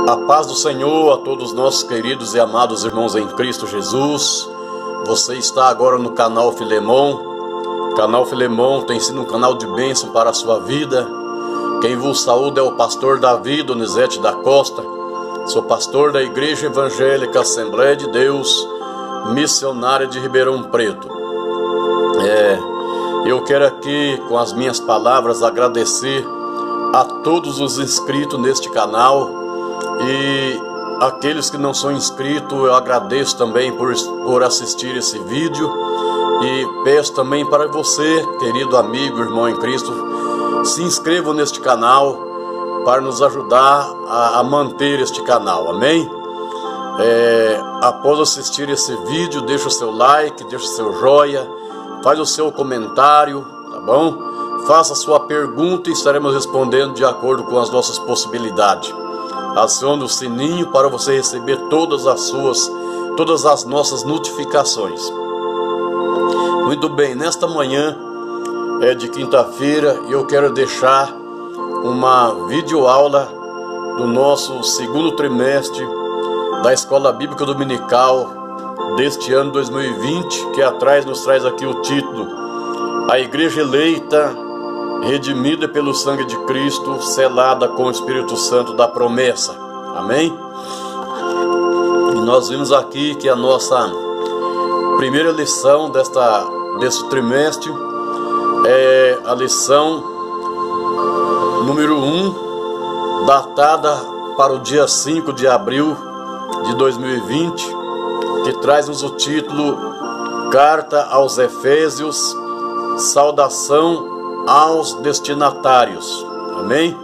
A paz do Senhor a todos nossos queridos e amados irmãos em Cristo Jesus. Você está agora no canal Filemon. O canal Filemon tem sido um canal de bênção para a sua vida. Quem vos saúda é o pastor Davi Donizete da Costa. Sou pastor da Igreja Evangélica Assembleia de Deus, missionária de Ribeirão Preto. Eu quero aqui, com as minhas palavras, agradecer a todos os inscritos neste canal. E aqueles que não são inscritos, eu agradeço também por assistir esse vídeo. E peço também para você, querido amigo, irmão em Cristo, se inscreva neste canal para nos ajudar a manter este canal, amém? Após assistir esse vídeo, deixa o seu like, deixa o seu joia, faz o seu comentário, tá bom? Faça a sua pergunta e estaremos respondendo de acordo com as nossas possibilidades. Acione o sininho para você receber todas as nossas notificações. Muito bem, nesta manhã de quinta-feira eu quero deixar uma videoaula do nosso segundo trimestre da Escola Bíblica Dominical deste ano 2020, que atrás nos traz aqui o título: A Igreja Eleita, redimida pelo sangue de Cristo, selada com o Espírito Santo da promessa. Amém? E nós vimos aqui que a nossa primeira lição deste trimestre é a lição número 1, datada para o dia 5 de abril de 2020, que traz-nos o título Carta aos Efésios, saudação aos destinatários. Amém?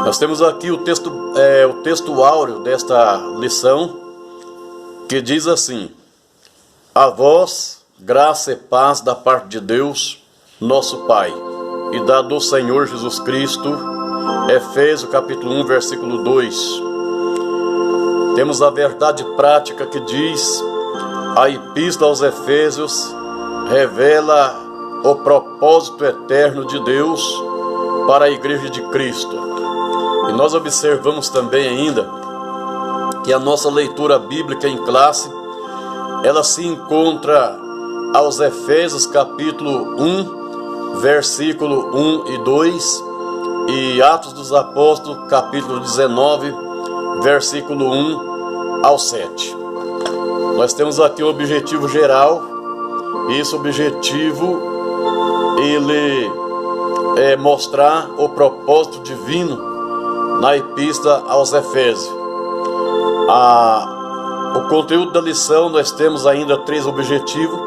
Nós temos aqui o texto áureo desta lição, que diz assim: A vós, graça e paz da parte de Deus, nosso Pai, e da do Senhor Jesus Cristo. Efésios capítulo 1, versículo 2. Temos a verdade prática que diz: a Epístola aos Efésios revela o propósito eterno de Deus para a Igreja de Cristo. E nós observamos também ainda que a nossa leitura bíblica em classe, ela se encontra aos Efésios capítulo 1, versículo 1 e 2, e Atos dos Apóstolos capítulo 19, versículo 1 ao 7. Nós temos aqui um objetivo geral, e esse objetivo ele é mostrar o propósito divino na Epístola aos Efésios. O conteúdo da lição, nós temos ainda 3 objetivos.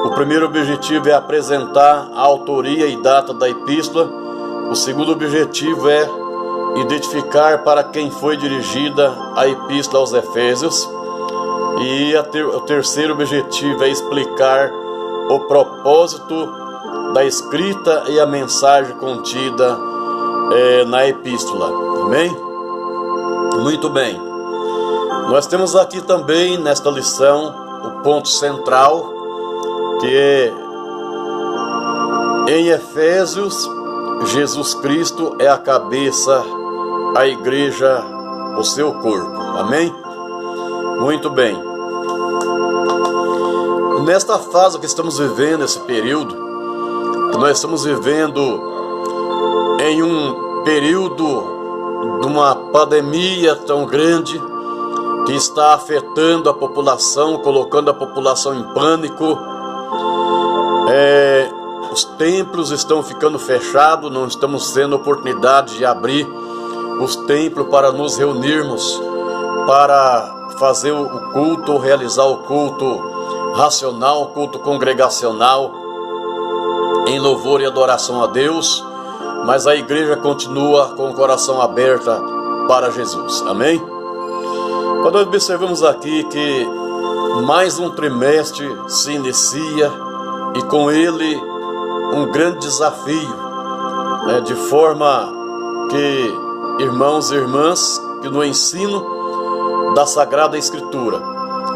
O primeiro objetivo é apresentar a autoria e data da Epístola. O segundo objetivo é identificar para quem foi dirigida a Epístola aos Efésios. E o terceiro objetivo é explicar o propósito da escrita e a mensagem contida na epístola. Amém? Muito bem. Nós temos aqui também nesta lição o ponto central, que é: em Efésios, Jesus Cristo é a cabeça, a igreja, o seu corpo. Amém? Muito bem. Nesta fase que estamos vivendo, esse período, que nós estamos vivendo em um período de uma pandemia tão grande, que está afetando a população, colocando a população em pânico. Os templos estão ficando fechados, não estamos tendo oportunidade de abrir os templos para nos reunirmos, para fazer o culto, realizar o culto racional, o culto congregacional, em louvor e adoração a Deus, mas a igreja continua com o coração aberto para Jesus. Amém? Quando observamos aqui que mais um trimestre se inicia, e com ele um grande desafio, de forma que irmãos e irmãs, que no ensino da Sagrada Escritura,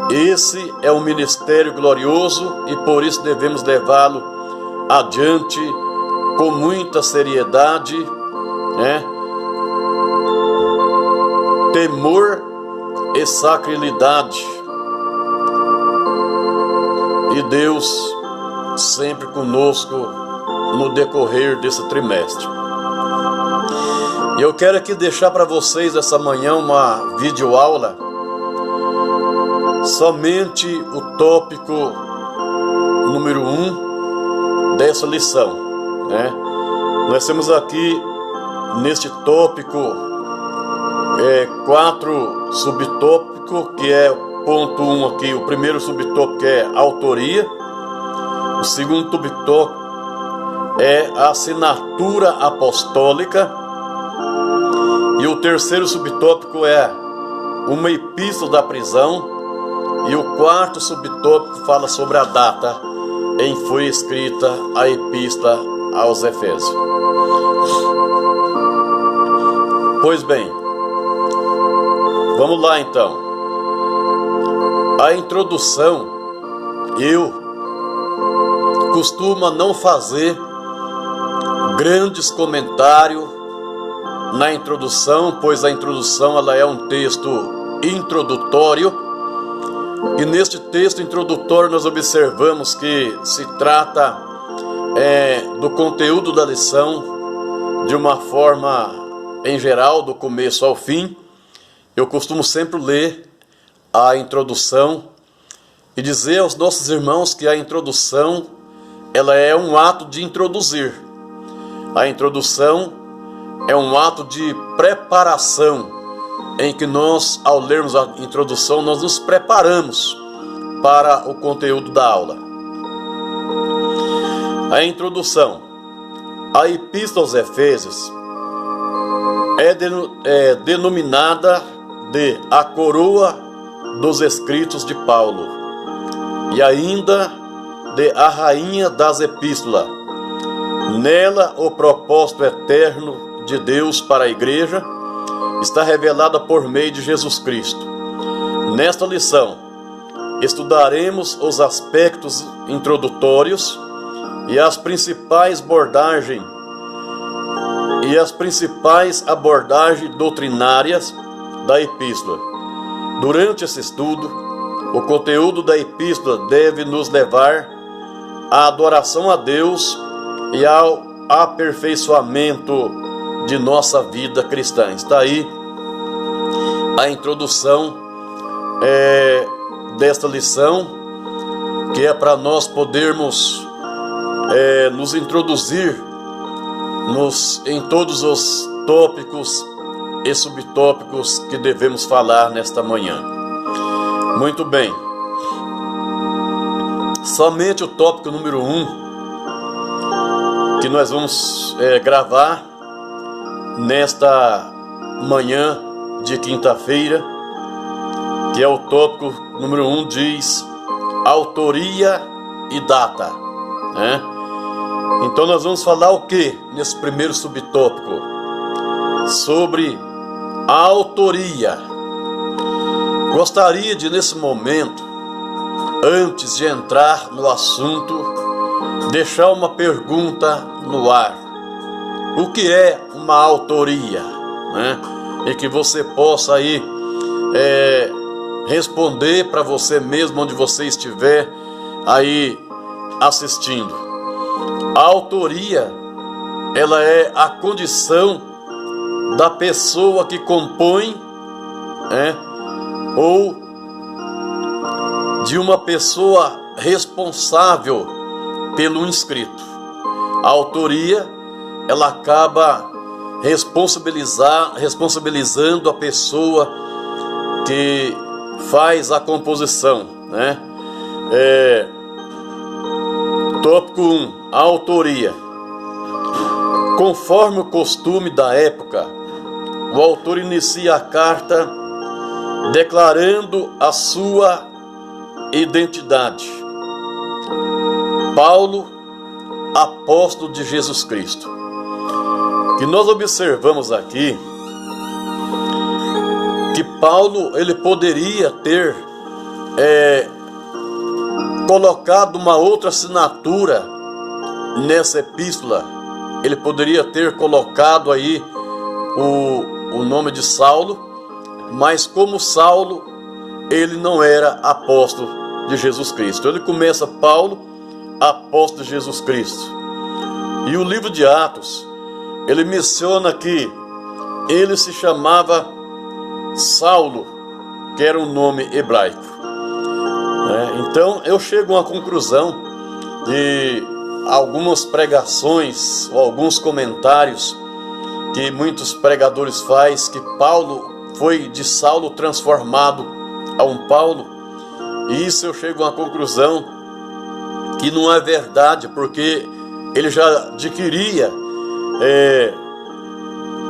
esse é um ministério glorioso, e por isso devemos levá-lo adiante com muita seriedade, temor e sacralidade. E Deus sempre conosco no decorrer desse trimestre. E eu quero aqui deixar para vocês essa manhã uma videoaula, somente o tópico número 1 dessa lição, né? Nós temos aqui neste tópico 4 subtópicos, que é ponto 1 aqui. O primeiro subtópico é autoria, o segundo subtópico é a assinatura apostólica, e o terceiro subtópico é uma epístola da prisão, e o quarto subtópico fala sobre a data em que foi escrita a epístola aos Efésios. Pois bem, vamos lá então. A introdução, eu costumo não fazer grandes comentários na introdução, pois a introdução ela é um texto introdutório, e neste texto introdutório nós observamos que se trata do conteúdo da lição de uma forma em geral, do começo ao fim. Eu costumo sempre ler a introdução e dizer aos nossos irmãos que a introdução ela é um ato de introduzir. A introdução é um ato de preparação, em que nós, ao lermos a introdução, nós nos preparamos para o conteúdo da aula. A introdução. A Epístola aos Efésios é denominada de a coroa dos escritos de Paulo, e ainda de a rainha das epístolas. Nela o propósito eterno de Deus para a igreja está revelada por meio de Jesus Cristo. Nesta lição estudaremos os aspectos introdutórios e as principais abordagens doutrinárias da epístola. Durante esse estudo, o conteúdo da epístola deve nos levar à adoração a Deus e ao aperfeiçoamento de nossa vida cristã. Está aí a introdução desta lição, que é para nós podermos nos introduzir em todos os tópicos e subtópicos que devemos falar nesta manhã. Muito bem. Somente o tópico número 1 que nós vamos gravar nesta manhã de quinta-feira, que é o tópico número 1, diz autoria e data, né? Então nós vamos falar o que nesse primeiro subtópico? Sobre a autoria. Gostaria de, nesse momento, antes de entrar no assunto, deixar uma pergunta no ar. O que é uma autoria, né? E que você possa aí responder para você mesmo, onde você estiver aí assistindo. A autoria, ela é a condição da pessoa que compõe, ou de uma pessoa responsável pelo inscrito. A autoria, ela acaba responsabilizando a pessoa que faz a composição, né? Tópico 1, a autoria. Conforme o costume da época, o autor inicia a carta declarando a sua identidade. Paulo, apóstolo de Jesus Cristo. Que nós observamos aqui que Paulo, ele poderia ter colocado uma outra assinatura nessa epístola. Ele poderia ter colocado aí o nome de Saulo, mas como Saulo, ele não era apóstolo de Jesus Cristo. Ele começa Paulo, apóstolo de Jesus Cristo. E o livro de Atos, ele menciona que ele se chamava Saulo, que era um nome hebraico. Então eu chego a uma conclusão de algumas pregações ou alguns comentários que muitos pregadores fazem, que Paulo foi de Saulo transformado a um Paulo. E isso eu chego a uma conclusão que não é verdade, porque ele já adquiria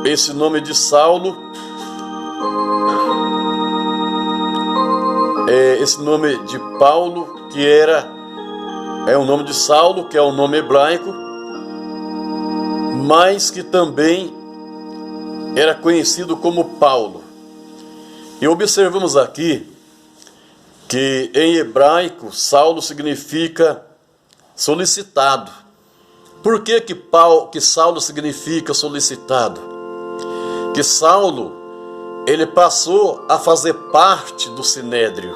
esse nome de Saulo, esse nome de Paulo, que é o nome de Saulo, que é o nome hebraico, mas que também era conhecido como Paulo. E observamos aqui que em hebraico Saulo significa solicitado. Por que Saulo significa solicitado? Que Saulo, ele passou a fazer parte do Sinédrio.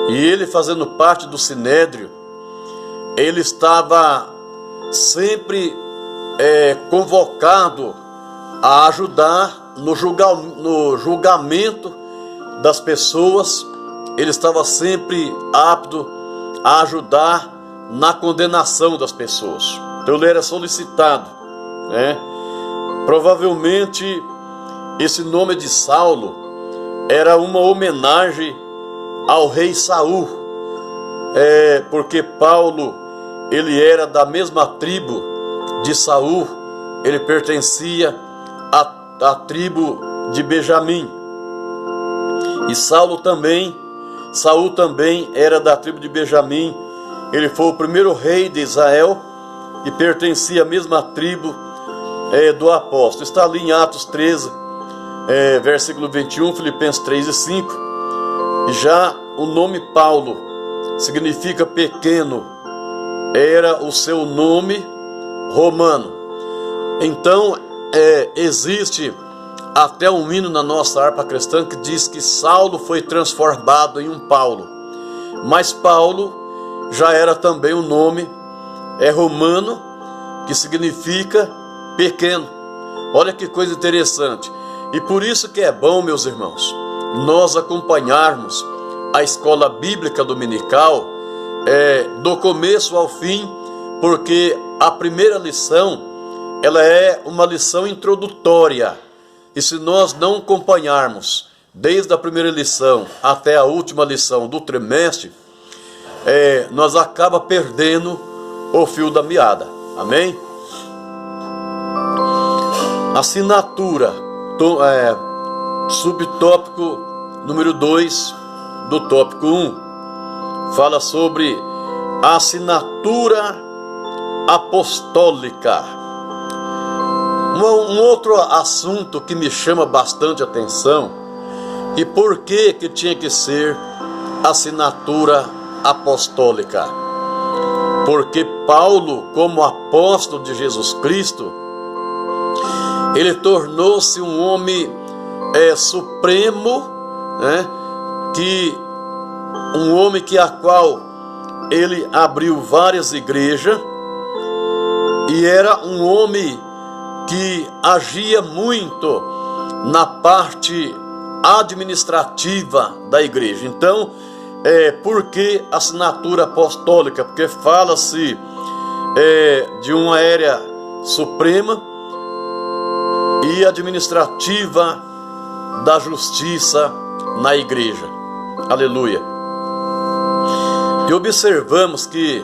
E ele fazendo parte do Sinédrio, ele estava sempre convocado a ajudar no julgamento das pessoas. Ele estava sempre apto a ajudar na condenação das pessoas. Então ele era solicitado, Provavelmente esse nome de Saulo era uma homenagem ao rei Saul, porque Paulo, ele era da mesma tribo de Saul, ele pertencia à tribo de Benjamim. E Saul também era da tribo de Benjamim. Ele foi o primeiro rei de Israel e pertencia à mesma tribo do apóstolo. Está ali em Atos 13, versículo 21, Filipenses 3 e 5. E já o nome Paulo significa pequeno, era o seu nome romano. Então existe até um hino na nossa harpa cristã que diz que Saulo foi transformado em um Paulo. Mas Paulo já era também um nome romano, que significa pequeno. Olha que coisa interessante. E por isso que é bom, meus irmãos, nós acompanharmos a escola bíblica dominical do começo ao fim, porque a primeira lição, ela é uma lição introdutória. E se nós não acompanharmos desde a primeira lição até a última lição do trimestre, nós acaba perdendo o fio da meada. Amém? Assinatura, subtópico número 2 do tópico 1, fala sobre a assinatura apostólica. Um outro assunto que me chama bastante atenção, e por que tinha que ser assinatura apostólica? Porque Paulo, como apóstolo de Jesus Cristo, ele tornou-se um homem supremo, um homem a qual ele abriu várias igrejas, e era um homem que agia muito na parte administrativa da igreja. Então, por que assinatura apostólica? Porque fala-se de uma área suprema e administrativa da justiça na igreja. Aleluia. E observamos que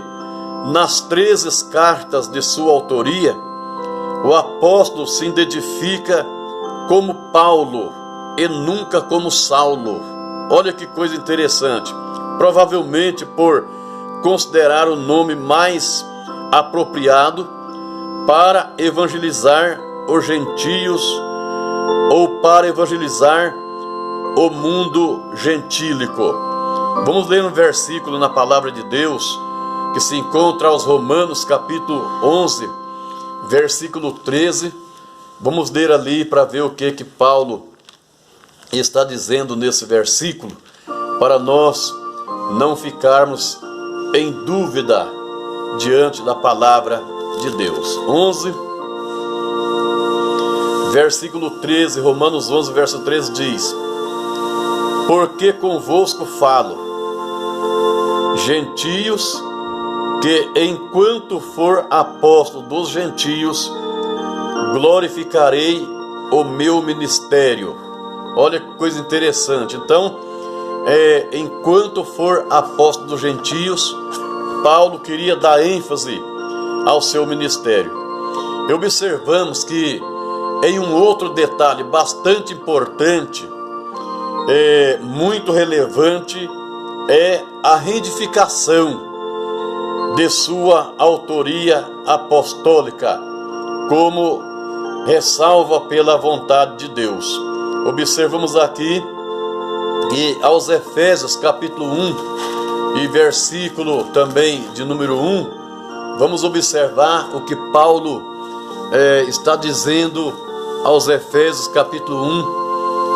nas 13 cartas de sua autoria, o apóstolo se identifica como Paulo e nunca como Saulo. Olha que coisa interessante. Provavelmente por considerar o nome mais apropriado para evangelizar os gentios ou para evangelizar o mundo gentílico. Vamos ler um versículo na palavra de Deus que se encontra aos Romanos capítulo 11, versículo 13. Vamos ler ali para ver o que Paulo está dizendo nesse versículo, para nós não ficarmos em dúvida diante da palavra de Deus. 11, versículo 13, Romanos 11, verso 13 diz: porque convosco falo, gentios, que enquanto for apóstolo dos gentios, glorificarei o meu ministério. Olha que coisa interessante. Então, enquanto for apóstolo dos gentios, Paulo queria dar ênfase ao seu ministério. E observamos que em um outro detalhe bastante importante, muito relevante, é a retificação de sua autoria apostólica, como ressalva pela vontade de Deus. Observamos aqui que aos Efésios capítulo 1 e versículo também de número 1, vamos observar o que Paulo está dizendo aos Efésios capítulo 1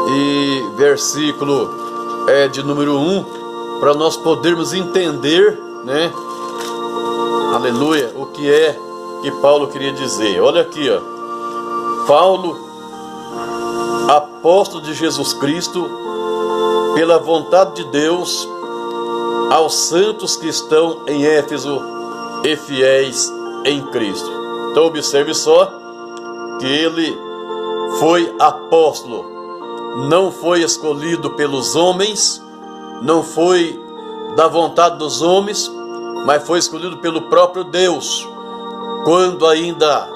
e versículo de número 1, para nós podermos entender, né, aleluia, o que é que Paulo queria dizer. Olha aqui, ó. Paulo, apóstolo de Jesus Cristo, pela vontade de Deus, aos santos que estão em Éfeso e fiéis em Cristo. Então observe só que ele foi apóstolo, não foi escolhido pelos homens, não foi da vontade dos homens, mas foi escolhido pelo próprio Deus, quando ainda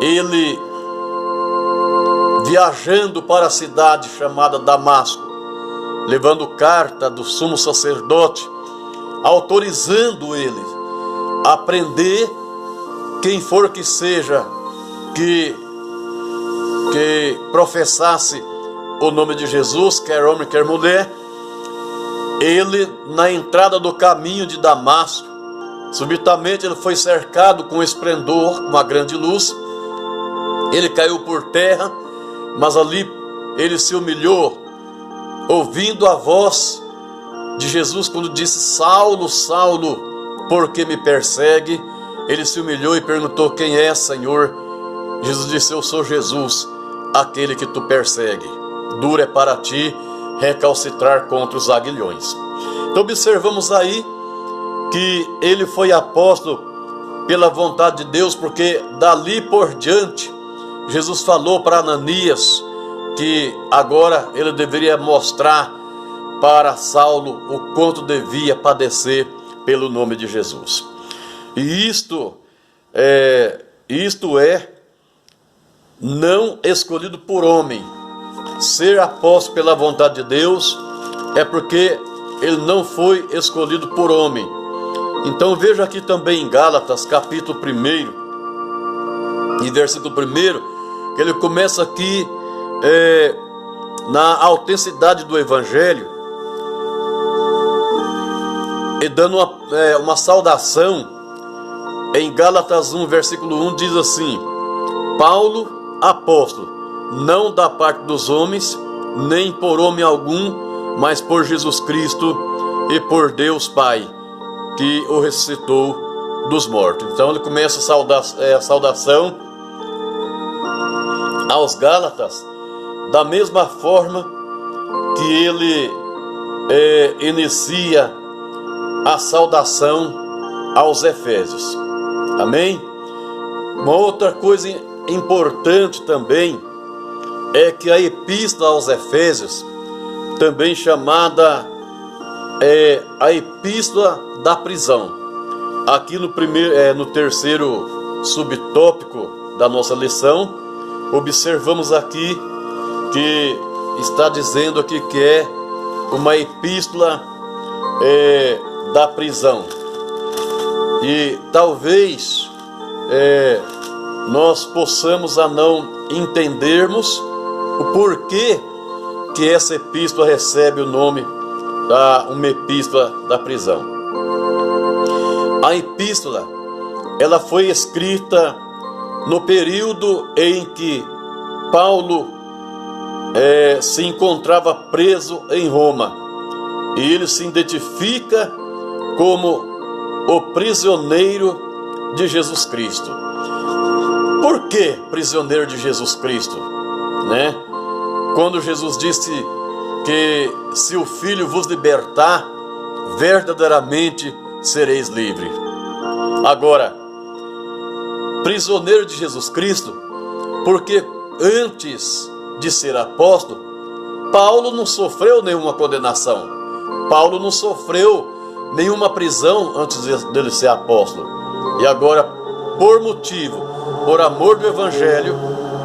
ele, viajando para a cidade chamada Damasco, levando carta do sumo sacerdote, autorizando ele a prender quem for que seja que professasse o nome de Jesus, quer homem, quer mulher. Ele, na entrada do caminho de Damasco, subitamente ele foi cercado com esplendor, uma grande luz. Ele caiu por terra, mas ali ele se humilhou, ouvindo a voz de Jesus quando disse: Saulo, Saulo, por que me persegue? Ele se humilhou e perguntou: quem é, Senhor? Jesus disse: eu sou Jesus, aquele que tu persegue. Duro é para ti recalcitrar contra os aguilhões. Então observamos aí que ele foi apóstolo pela vontade de Deus, porque dali por diante Jesus falou para Ananias que agora ele deveria mostrar para Saulo o quanto devia padecer pelo nome de Jesus. E isto é não escolhido por homem. Ser apóstolo pela vontade de Deus é porque ele não foi escolhido por homem. Então veja aqui também em Gálatas capítulo 1 e versículo 1, que ele começa aqui na autenticidade do Evangelho, e dando uma saudação. Em Gálatas 1, versículo 1 diz assim: Paulo, apóstolo, não da parte dos homens, nem por homem algum, mas por Jesus Cristo e por Deus Pai, que o ressuscitou dos mortos. Então ele começa a saudação aos Gálatas da mesma forma que ele inicia a saudação aos Efésios. Amém? Uma outra coisa importante também é que a epístola aos Efésios, também chamada a epístola da prisão, aqui no terceiro subtópico da nossa lição, observamos aqui que está dizendo aqui que é uma epístola da prisão. E talvez nós possamos a não entendermos o porquê que essa epístola recebe o nome uma epístola da prisão. A epístola, ela foi escrita no período em que Paulo se encontrava preso em Roma, e ele se identifica como o prisioneiro de Jesus Cristo. Por que prisioneiro de Jesus Cristo? Né? Quando Jesus disse que se o Filho vos libertar, verdadeiramente sereis livres. Agora, prisioneiro de Jesus Cristo, porque antes de ser apóstolo, Paulo não sofreu nenhuma condenação. Paulo não sofreu nenhuma prisão antes dele ser apóstolo. E agora, por amor do Evangelho,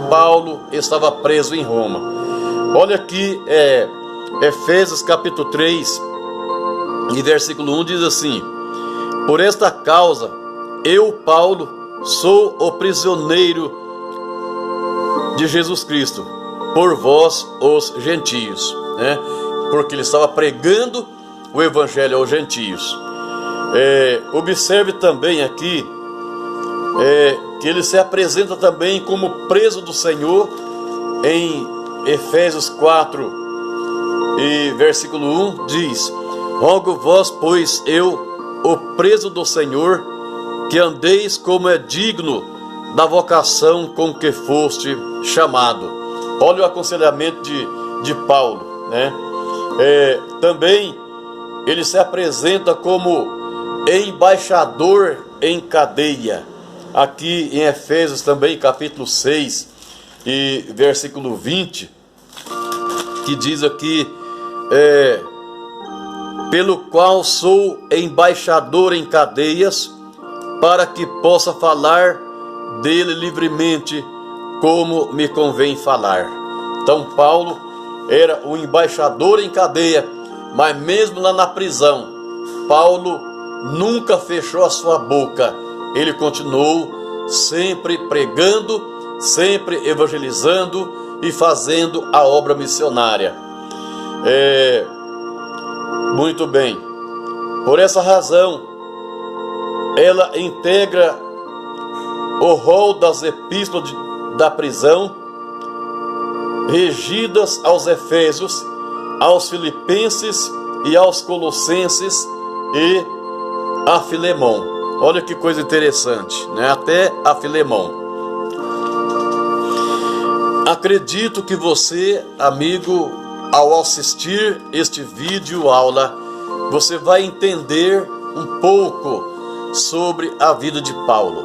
Paulo estava preso em Roma. Olha aqui, Efésios capítulo 3, e versículo 1 diz assim: por esta causa, eu, Paulo, sou o prisioneiro de Jesus Cristo, por vós os gentios, né? Porque ele estava pregando o evangelho aos gentios. Observe também aqui que ele se apresenta também como preso do Senhor em Efésios 4 e versículo 1 diz: rogo vós, pois eu, o preso do Senhor, que andeis como é digno da vocação com que foste chamado. Olha o aconselhamento de Paulo, né? Também ele se apresenta como embaixador em cadeia. Aqui em Efésios também, capítulo 6 e versículo 20, que diz aqui: pelo qual sou embaixador em cadeias, para que possa falar dele livremente, como me convém falar. Então Paulo era o embaixador em cadeia, mas mesmo lá na prisão, Paulo nunca fechou a sua boca. Ele continuou sempre pregando, sempre evangelizando e fazendo a obra missionária. Muito bem. Por essa razão, ela integra o rol das epístolas da prisão, regidas aos Efésios, aos Filipenses e aos Colossenses e a Filemão. Olha que coisa interessante, né? Até a Filemão. Acredito que você, amigo, ao assistir este vídeo aula, você vai entender um pouco sobre a vida de Paulo.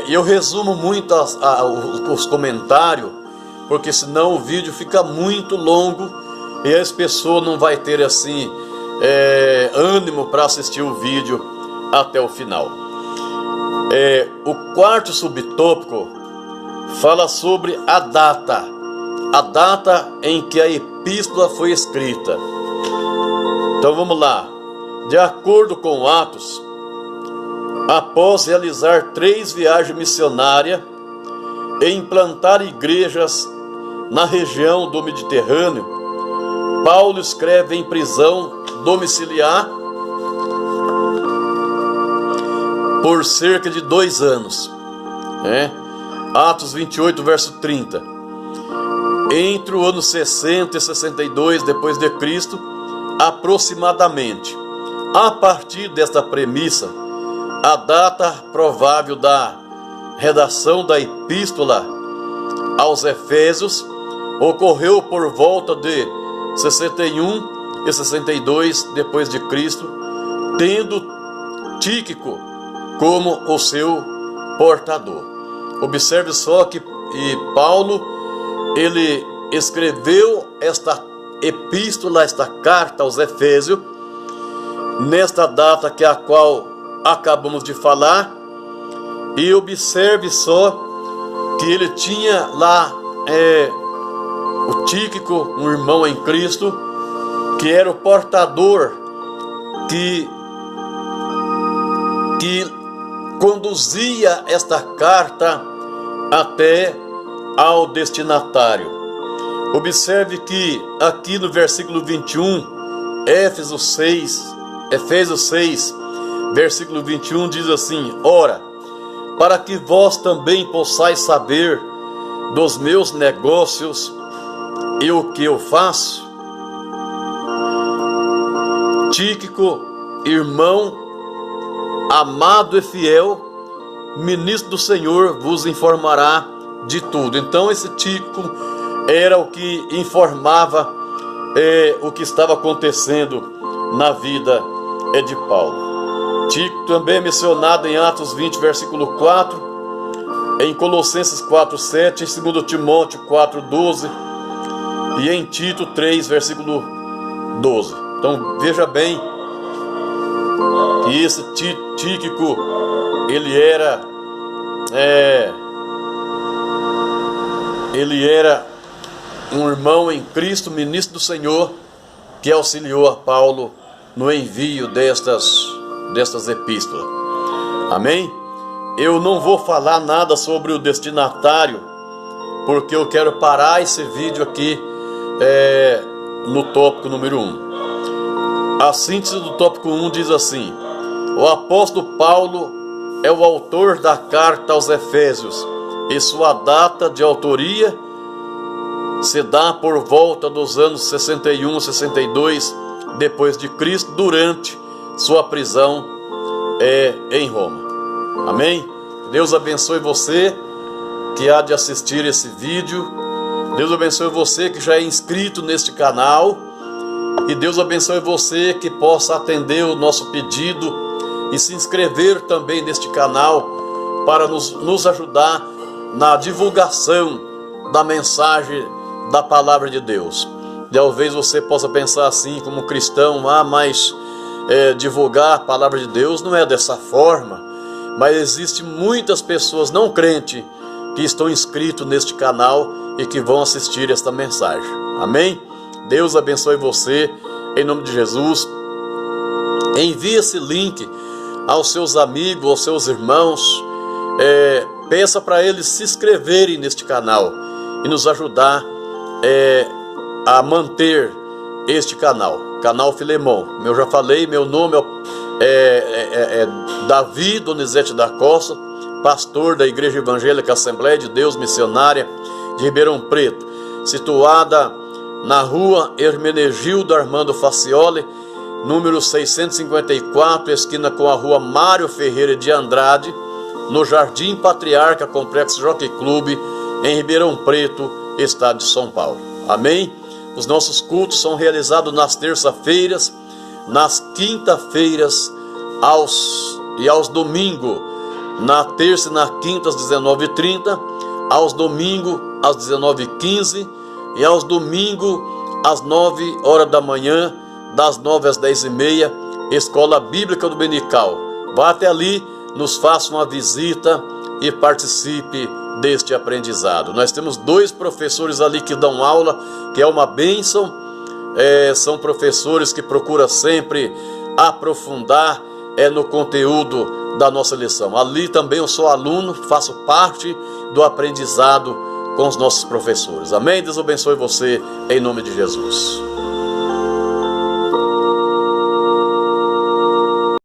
Eu resumo muito os comentários, porque senão o vídeo fica muito longo e as pessoas não vai ter assim ânimo para assistir o vídeo até o final. O quarto subtópico fala sobre a data em que a epístola foi escrita. Então vamos lá. De acordo com Atos, após realizar 3 viagens missionárias e implantar igrejas na região do Mediterrâneo, Paulo escreve em prisão domiciliar por cerca de 2 anos. Atos 28, verso 30. Entre o ano 60 e 62 depois de Cristo, aproximadamente. A partir desta premissa, a data provável da redação da epístola aos Efésios ocorreu por volta de 61 e 62 depois de Cristo, tendo Tíquico como o seu portador. Observe só que Paulo, ele escreveu esta epístola, esta carta aos Efésios, nesta data que é a qual acabamos de falar, e observe só que ele tinha lá o Tíquico, um irmão em Cristo, que era o portador que conduzia esta carta até ao destinatário. Observe que aqui no versículo 21, Efésios 6, versículo 21 diz assim: ora, para que vós também possais saber dos meus negócios e o que eu faço, Tíquico, irmão, amado e fiel, ministro do Senhor, vos informará de tudo. Então esse Tíquico era o que informava o que estava acontecendo na vida de Paulo. Tíquico também é mencionado em Atos 20, versículo 4, em Colossenses 4, 7, em 2 Timóteo 4, 12 e em Tito 3, versículo 12. Então veja bem que esse Tíquico, ele era um irmão em Cristo, ministro do Senhor, que auxiliou a Paulo no envio destas epístolas. Amém? Eu não vou falar nada sobre o destinatário, porque eu quero parar esse vídeo aqui no tópico número 1. A síntese do tópico 1 diz assim: o apóstolo Paulo é o autor da carta aos Efésios, e sua data de autoria se dá por volta dos anos 61, 62 depois de Cristo, durante sua prisão em Roma. Amém? Deus abençoe você que há de assistir esse vídeo. Deus abençoe você que já é inscrito neste canal. E Deus abençoe você que possa atender o nosso pedido e se inscrever também neste canal para nos ajudar na divulgação da mensagem da palavra de Deus. Talvez você possa pensar assim como cristão: mas divulgar a palavra de Deus não é dessa forma. Mas existem muitas pessoas não crentes que estão inscritos neste canal e que vão assistir esta mensagem. Amém? Deus abençoe você, em nome de Jesus. Envie esse link aos seus amigos, aos seus irmãos. Peça para eles se inscreverem neste canal e nos ajudar a manter este canal Filemon. Eu já falei, meu nome é Davi Donizete da Costa, pastor da Igreja Evangélica Assembleia de Deus Missionária de Ribeirão Preto, situada na rua Hermenegildo Armando Facioli, número 654, esquina com a rua Mário Ferreira de Andrade, no Jardim Patriarca, Complexo Jockey Club, em Ribeirão Preto, estado de São Paulo. Amém? Os nossos cultos são realizados nas terças-feiras, nas quinta-feiras e aos domingos, na terça e na quinta às 19h30, aos domingos às 19h15 e aos domingos às 9 horas da manhã, das 9 às 10h30, Escola Bíblica Dominical. Vá até ali, nos faça uma visita e participe deste aprendizado. Nós temos 2 professores ali que dão aula, que é uma bênção. São professores que procuram sempre aprofundar no conteúdo da nossa lição. Ali também eu sou aluno, faço parte do aprendizado com os nossos professores. Amém? Deus abençoe você, em nome de Jesus.